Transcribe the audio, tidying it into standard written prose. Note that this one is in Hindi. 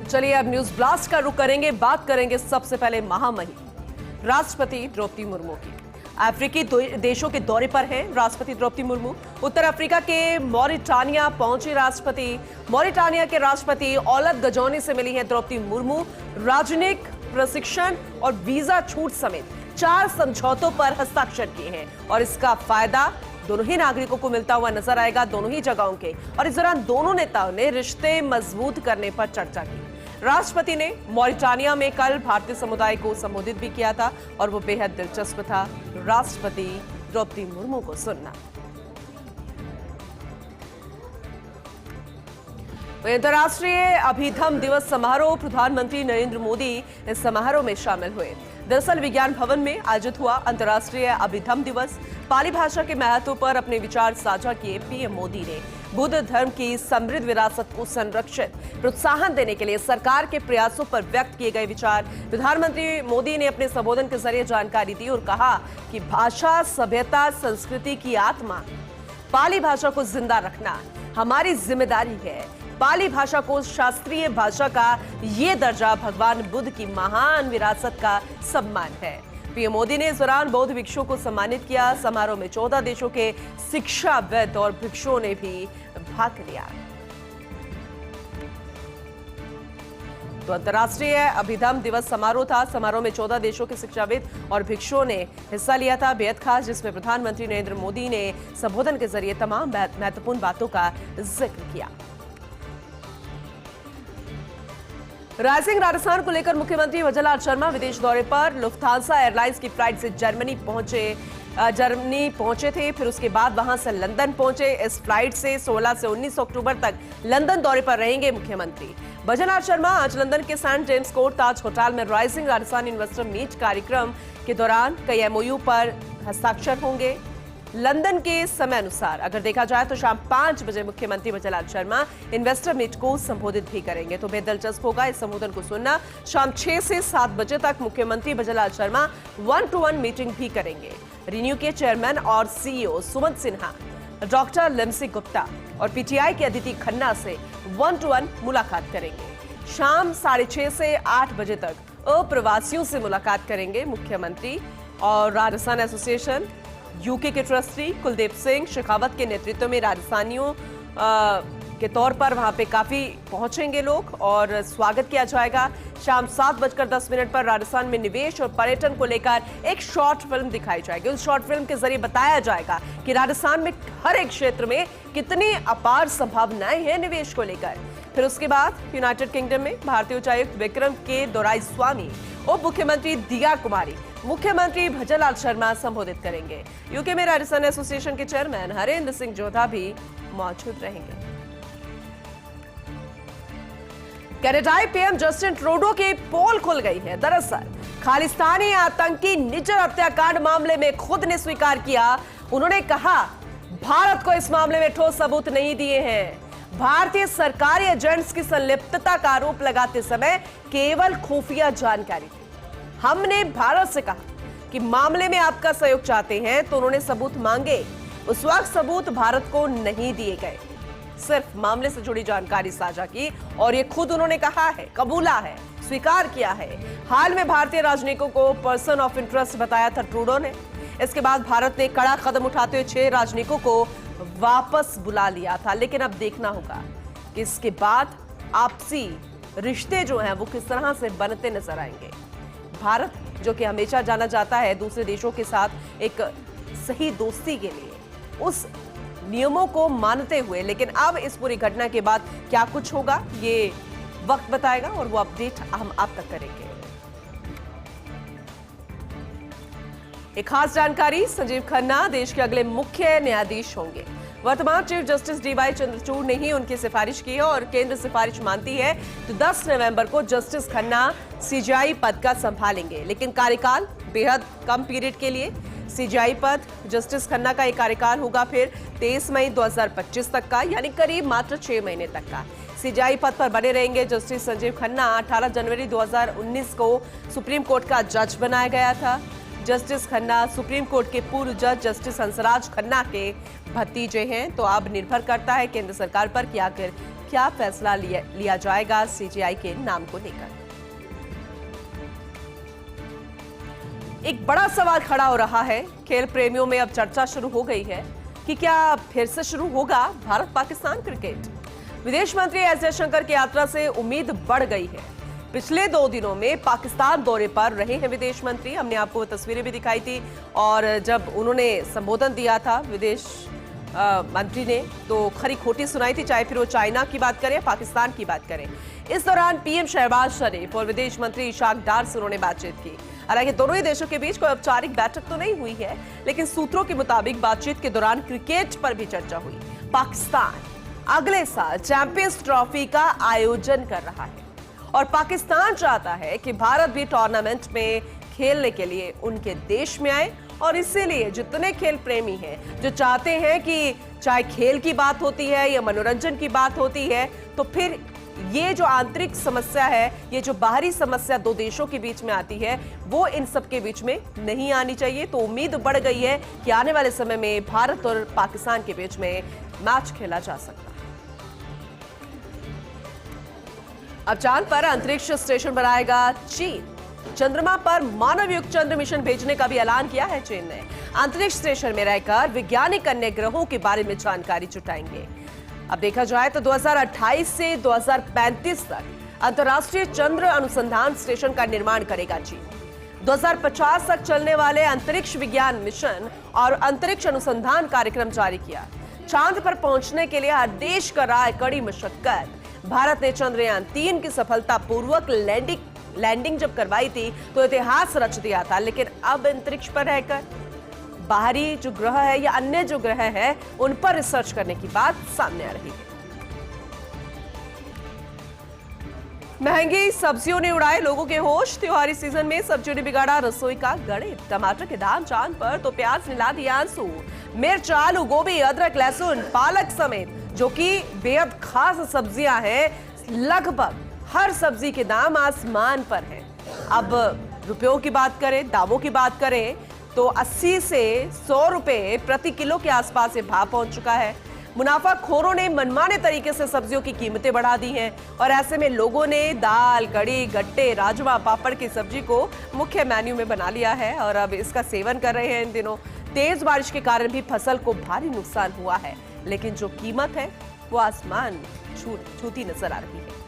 चलिए अब न्यूज ब्लास्ट का रुख करेंगे। बात करेंगे सबसे पहले महामहिम राष्ट्रपति द्रौपदी मुर्मू की। अफ्रीकी देशों के दौरे पर हैं राष्ट्रपति द्रौपदी मुर्मू। उत्तर अफ्रीका के मॉरिटानिया पहुंचे राष्ट्रपति। मॉरिटानिया के राष्ट्रपति औलत गजौनी से मिली हैं द्रौपदी मुर्मू। राजनयिक प्रशिक्षण और वीजा छूट समेत 4 समझौतों पर हस्ताक्षर किए हैं और इसका फायदा दोनों ही नागरिकों को मिलता हुआ नजर आएगा, दोनों ही जगहों के। और इस दौरान दोनों नेताओं ने रिश्ते मजबूत करने पर चर्चा की। राष्ट्रपति ने मॉरिटानिया में कल भारतीय समुदाय को संबोधित भी किया था और वो बेहद दिलचस्प था राष्ट्रपति द्रौपदी मुर्मू को सुनना। अंतर्राष्ट्रीय अभिधम दिवस समारोह, प्रधानमंत्री नरेंद्र मोदी इस समारोह में शामिल हुए। दरअसल विज्ञान भवन में आयोजित हुआ अंतर्राष्ट्रीय अभिधम दिवस। पाली भाषा के महत्व पर अपने विचार साझा किए पीएम मोदी ने। बुद्ध धर्म की समृद्ध विरासत को संरक्षित प्रोत्साहन देने के लिए सरकार के प्रयासों पर व्यक्त किए गए विचार। प्रधानमंत्री मोदी ने अपने संबोधन के जरिए जानकारी दी और कहा कि भाषा, सभ्यता, संस्कृति की आत्मा, पाली भाषा को जिंदा रखना हमारी जिम्मेदारी है। पाली भाषा को शास्त्रीय भाषा का ये दर्जा भगवान बुद्ध की महान विरासत का सम्मान है। पीएम मोदी ने इस दौरान बौद्ध भिक्षुओं को सम्मानित किया। समारोह में 14 देशों के शिक्षाविद और भिक्षुओं ने भी भाग लिया। तो अंतर्राष्ट्रीय अभिधम दिवस समारोह था। समारोह में 14 देशों के शिक्षाविद और भिक्षुओं ने हिस्सा लिया था, बेहद खास, जिसमें प्रधानमंत्री नरेंद्र मोदी ने संबोधन के जरिए तमाम महत्वपूर्ण बातों का जिक्र किया। रायसिंह राजस्थान को लेकर मुख्यमंत्री भजनलाल शर्मा विदेश दौरे पर। लुफ्थांसा एयरलाइंस की फ्लाइट से जर्मनी पहुंचे थे, फिर उसके बाद वहां से लंदन पहुंचे। इस फ्लाइट से 16 से 19 अक्टूबर तक लंदन दौरे पर रहेंगे मुख्यमंत्री भजनलाल शर्मा। आज लंदन के सेंट जेम्स कोर्ट ताज होटल में राइजिंग राजस्थान इन्वेस्टर मीट कार्यक्रम के दौरान कई एमओयू पर हस्ताक्षर होंगे। लंदन के समय अनुसार अगर देखा जाए तो शाम 5 बजे मुख्यमंत्री भजनलाल शर्मा इन्वेस्टर मीट को संबोधित भी करेंगे, तो बेहद दिलचस्प होगा इस संबोधन को सुनना। शाम 6 से 7 बजे तक मुख्यमंत्री भजनलाल शर्मा 1-to-1 मीटिंग भी करेंगे। रिन्यू के चेयरमैन और सीईओ सुमंत सिन्हा, डॉक्टर लिमसी गुप्ता और पीटीआई की अदिति खन्ना से 1-to-1 मुलाकात करेंगे। शाम 6:30 से 8 बजे तक अप्रवासियों से मुलाकात करेंगे मुख्यमंत्री। और राजस्थान एसोसिएशन यूके के ट्रस्टी कुलदीप सिंह शेखावत के नेतृत्व में राजस्थानियों के तौर पर वहां पे काफी पहुंचेंगे लोग और स्वागत किया जाएगा। शाम 7:10 पर राजस्थान में निवेश और पर्यटन को लेकर एक शॉर्ट फिल्म दिखाई जाएगी। उस शॉर्ट फिल्म के जरिए बताया जाएगा कि राजस्थान में हर एक क्षेत्र में कितनी अपार संभावनाएं हैं निवेश को लेकर। फिर उसके बाद यूनाइटेड किंगडम में भारतीय उच्चायुक्त विक्रम के दोराईस्वामी, उप मुख्यमंत्री दिया कुमारी, मुख्यमंत्री भजनलाल शर्मा संबोधित करेंगे। यूके में राजस्थान एसोसिएशन के चेयरमैन हरेंद्र सिंह जोधा भी मौजूद रहेंगे। कनाडाई पीएम जस्टिन ट्रूडो की पोल खुल गई है। दरअसल खालिस्तानी आतंकी निज्जर हत्याकांड मामले में खुद ने स्वीकार किया। उन्होंने कहा भारत को इस मामले में ठोस सबूत नहीं दिए हैं। भारतीय सरकारी एजेंट्स की संलिप्तता का आरोप लगाते समय केवल खुफिया जानकारी थी। हमने भारत से कहा कि मामले में आपका सहयोग चाहते हैं तो उन्होंने सबूत मांगे। उस वक्त सबूत भारत को नहीं दिए गए, सिर्फ मामले से जुड़ी जानकारी साझा की और ये खुद उन्होंने कहा है, कबूला है, स्वीकार किया है। हाल में भारतीय राजनयिकों को पर्सन ऑफ इंटरेस्ट बताया था ट्रूडो ने। इसके बाद भारत ने कड़ा कदम उठाते हुए 6 राजनयिकों को वापस बुला लिया था। लेकिन अब देखना होगा कि इसके बाद आपसी रिश्ते जो हैं वो किस तरह से बनते नजर आएंगे। भारत जो कि हमेशा जाना जाता है दूसरे देशों के साथ एक सही दोस्ती के लिए, उस नियमों को मानते हुए, लेकिन अब इस पूरी घटना के बाद क्या कुछ होगा ये वक्त बताएगा और वो अपडेट हम आप तक करेंगे। एक खास जानकारी, संजीव खन्ना देश के अगले मुख्य न्यायाधीश होंगे। वर्तमान चीफ जस्टिस डीवाई चंद्रचूड़ ने ही उनकी सिफारिश की है और केंद्र सिफारिश मानती है तो 10 नवंबर को जस्टिस खन्ना सीजेआई पद का संभालेंगे, लेकिन कार्यकाल बेहद कम पीरियड के लिए। सीजेआई पद जस्टिस खन्ना का एक कार्यकाल होगा फिर 23 मई 2025 तक का, यानी करीब मात्र 6 महीने तक का। सीजेआई पद पर बने रहेंगे जस्टिस संजीव खन्ना। 18 जनवरी 2019 को सुप्रीम कोर्ट का जज बनाया गया था। जस्टिस खन्ना सुप्रीम कोर्ट के पूर्व जज जस्टिस हंसराज खन्ना के भतीजे हैं। तो अब निर्भर करता है केंद्र सरकार पर कि आखिर क्या फैसला लिया जाएगा सीजीआई के नाम को लेकर। एक बड़ा सवाल खड़ा हो रहा है। खेल प्रेमियों में अब चर्चा शुरू हो गई है कि क्या फिर से शुरू होगा भारत पाकिस्तान क्रिकेट। विदेश मंत्री एस जयशंकर की यात्रा से उम्मीद बढ़ गई है। पिछले 2 दिनों में पाकिस्तान दौरे पर रहे हैं विदेश मंत्री। हमने आपको तस्वीरें भी दिखाई थी और जब उन्होंने संबोधन दिया था विदेश मंत्री ने तो खरी खोटी सुनाई थी, चाहे फिर वो चाइना की बात करें, पाकिस्तान की बात करें। इस दौरान पीएम शहबाज शरीफ और विदेश मंत्री इशाक डार से उन्होंने बातचीत की। हालांकि दोनों ही देशों के बीच कोई औपचारिक बैठक तो नहीं हुई है, लेकिन सूत्रों के मुताबिक बातचीत के दौरान क्रिकेट पर भी चर्चा हुई। पाकिस्तान अगले साल चैंपियंस ट्रॉफी का आयोजन कर रहा है और पाकिस्तान चाहता है कि भारत भी टूर्नामेंट में खेलने के लिए उनके देश में आए। और इसीलिए जितने खेल प्रेमी हैं जो चाहते हैं कि चाहे खेल की बात होती है या मनोरंजन की बात होती है, तो फिर ये जो आंतरिक समस्या है, ये जो बाहरी समस्या 2 देशों के बीच में आती है, वो इन सब के बीच में नहीं आनी चाहिए। तो उम्मीद बढ़ गई है कि आने वाले समय में भारत और पाकिस्तान के बीच में मैच खेला जा सकता है। अब चांद पर अंतरिक्ष स्टेशन बनाएगा चीन। चंद्रमा पर मानव युक्त चंद्र मिशन भेजने का भी ऐलान किया है चीन ने। अंतरिक्ष स्टेशन में रहकर वैज्ञानिक अन्य ग्रहों के बारे में जानकारी जुटाएंगे। अब देखा जाए तो 2028 से 2035 तक अंतर्राष्ट्रीय चंद्र अनुसंधान स्टेशन का निर्माण करेगा चीन। 2050 तक चलने वाले अंतरिक्ष विज्ञान मिशन और अंतरिक्ष अनुसंधान कार्यक्रम जारी किया। चांद पर पहुंचने के लिए हर देश कर रहा है कड़ी मशक्कत। भारत ने चंद्रयान 3 की सफलतापूर्वक लैंडिंग जब करवाई थी तो इतिहास रच दिया था, लेकिन अब अंतरिक्ष पर रहकर बाहरी जो ग्रह है या अन्य जो ग्रह है उन पर रिसर्च करने की बात सामने आ रही है। महंगी सब्जियों ने उड़ाए लोगों के होश। त्योहारी सीजन में सब्जियों ने बिगाड़ा रसोई का गणित। टमाटर के दाम चांद पर तो प्याज ने ला दिया आंसू। मिर्च, आलू, गोभी, अदरक, लहसुन, पालक समेत जो कि बेहद खास सब्जियां हैं, लगभग हर सब्जी के दाम आसमान पर हैं। अब रुपयों की बात करें, दामों की बात करें तो 80 से 100 रुपए प्रति किलो के आसपास ये भाव पहुंच चुका है। मुनाफाखोरों ने मनमाने तरीके से सब्जियों की कीमतें बढ़ा दी हैं और ऐसे में लोगों ने दाल, कड़ी, गट्टे, राजमा, पापड़ की सब्जी को मुख्य मेन्यू में बना लिया है और अब इसका सेवन कर रहे हैं। इन दिनों तेज बारिश के कारण भी फसल को भारी नुकसान हुआ है, लेकिन जो कीमत है वो आसमान छूती नजर आ रही है।